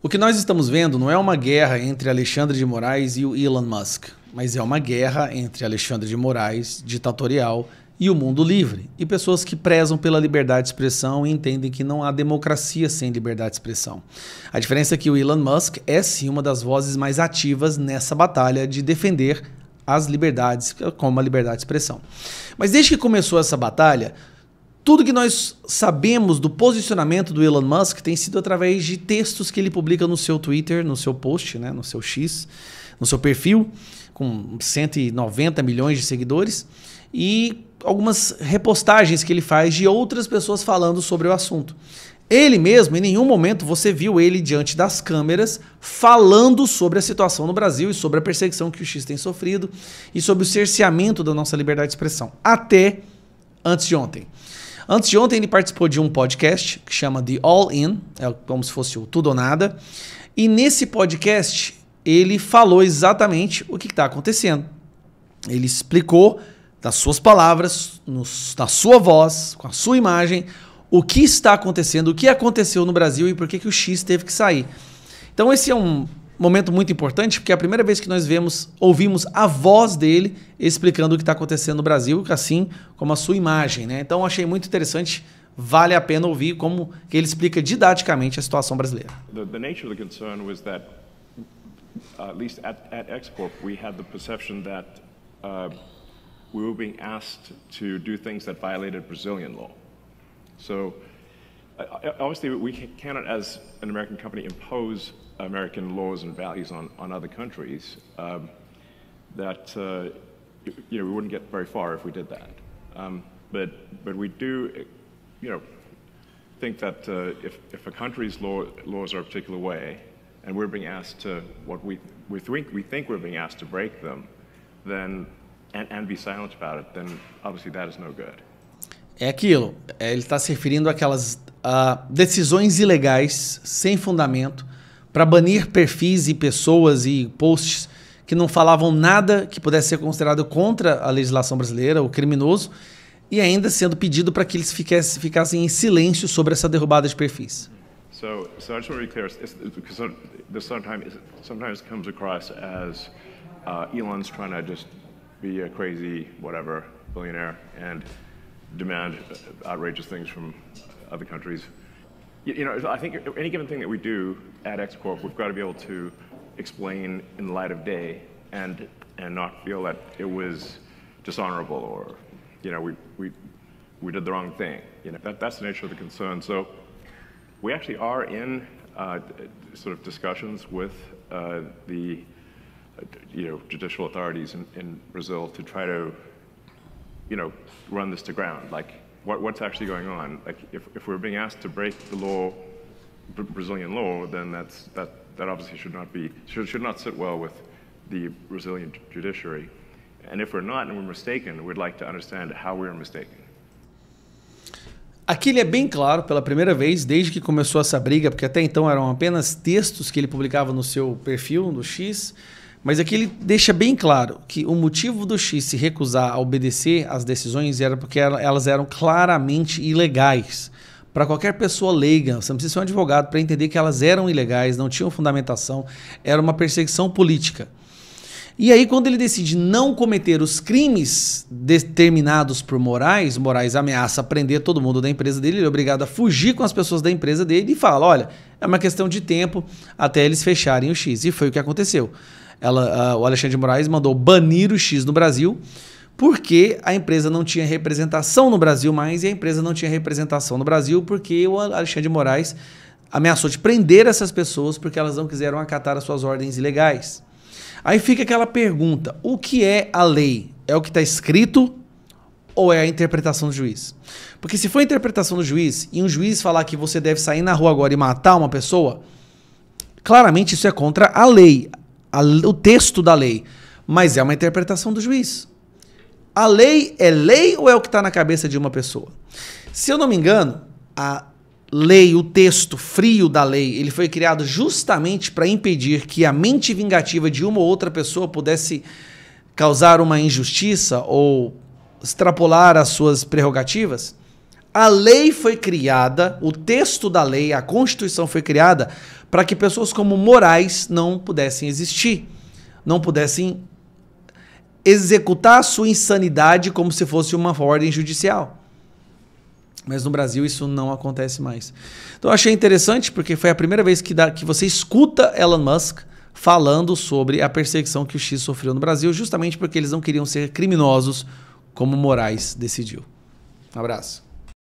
O que nós estamos vendo não é uma guerra entre Alexandre de Moraes e o Elon Musk, mas é uma guerra entre Alexandre de Moraes, ditatorial, e o mundo livre, e pessoas que prezam pela liberdade de expressão e entendem que não há democracia sem liberdade de expressão. A diferença é que o Elon Musk é sim uma das vozes mais ativas nessa batalha de defender as liberdades, como a liberdade de expressão. Mas desde que começou essa batalha, tudo que nós sabemos do posicionamento do Elon Musk tem sido através de textos que ele publica no seu Twitter, no seu post, né, no seu X, no seu perfil, com 190 milhões de seguidores, e algumas repostagens que ele faz de outras pessoas falando sobre o assunto. Ele mesmo, em nenhum momento você viu ele diante das câmeras falando sobre a situação no Brasil e sobre a perseguição que o X tem sofrido e sobre o cerceamento da nossa liberdade de expressão. Até antes de ontem. Antes de ontem ele participou de um podcast que chama The All In, é como se fosse o Tudo ou Nada, e nesse podcast ele falou exatamente o que está acontecendo. Ele explicou das suas palavras, na sua voz, com a sua imagem, o que está acontecendo, o que aconteceu no Brasil e por que o X teve que sair. Então esse é um momento muito importante, porque é a primeira vez que nós ouvimos a voz dele explicando o que está acontecendo no Brasil, assim como a sua imagem, né? Então achei muito interessante, vale a pena ouvir como que ele explica didaticamente a situação brasileira. The nature of the concern was that, at least at X-Corp, we had the perception that we were being asked to do things that violated Brazilian law. So, obviously, we cannot, as an American company, impose American laws and values on other countries. We wouldn't get very far if we did that. But we do, think that if a country's laws are a particular way, and we're being asked to we think we're being asked to break them, then and be silent about it, then obviously that is no good. É aquilo, ele está se referindo àquelas decisões ilegais, sem fundamento, para banir perfis e pessoas e posts que não falavam nada que pudesse ser considerado contra a legislação brasileira, o criminoso, e ainda sendo pedido para que eles ficassem em silêncio sobre essa derrubada de perfis. So I just want to be clear, because this sometimes comes across as Elon's trying to just be a crazy, whatever, billionaire and demand outrageous things from other countries. I think any given thing that we do at X-Corp, we've got to be able to explain in the light of day and not feel that it was dishonorable or, we did the wrong thing. That's the nature of the concern. So we actually are in sort of discussions with the judicial authorities in Brazil to try to, run this to ground. Like, what's actually going on? Like, if we're being asked to break the law, Brazilian law, then that obviously should not sit well with the Brazilian judiciary. And if we're not and we're mistaken, we'd like to understand how we're mistaken. Aqui ele é bem claro, pela primeira vez, desde que começou essa briga, porque até então eram apenas textos que ele publicava no seu perfil, no X, mas aqui ele deixa bem claro que o motivo do X se recusar a obedecer às decisões era porque elas eram claramente ilegais. Para qualquer pessoa leiga, você não precisa ser um advogado para entender que elas eram ilegais, não tinham fundamentação, era uma perseguição política. E aí, quando ele decide não cometer os crimes determinados por Moraes ameaça prender todo mundo da empresa dele, ele é obrigado a fugir com as pessoas da empresa dele e fala, olha, é uma questão de tempo até eles fecharem o X. E foi o que aconteceu. O Alexandre de Moraes mandou banir o X no Brasil porque a empresa não tinha representação no Brasil mais, e a empresa não tinha representação no Brasil porque o Alexandre de Moraes ameaçou de prender essas pessoas porque elas não quiseram acatar as suas ordens ilegais. Aí fica aquela pergunta, o que é a lei? É o que está escrito ou é a interpretação do juiz? Porque se for a interpretação do juiz e um juiz falar que você deve sair na rua agora e matar uma pessoa, claramente isso é contra a lei, o texto da lei, mas é uma interpretação do juiz. A lei é lei ou é o que está na cabeça de uma pessoa? Se eu não me engano, a lei, o texto frio da lei, ele foi criado justamente para impedir que a mente vingativa de uma ou outra pessoa pudesse causar uma injustiça ou extrapolar as suas prerrogativas. A lei foi criada, o texto da lei, a Constituição foi criada para que pessoas como Moraes não pudessem existir, não pudessem executar a sua insanidade como se fosse uma ordem judicial. Mas no Brasil isso não acontece mais. Então eu achei interessante porque foi a primeira vez que você escuta Elon Musk falando sobre a perseguição que o X sofreu no Brasil, justamente porque eles não queriam ser criminosos como Moraes decidiu. Um abraço.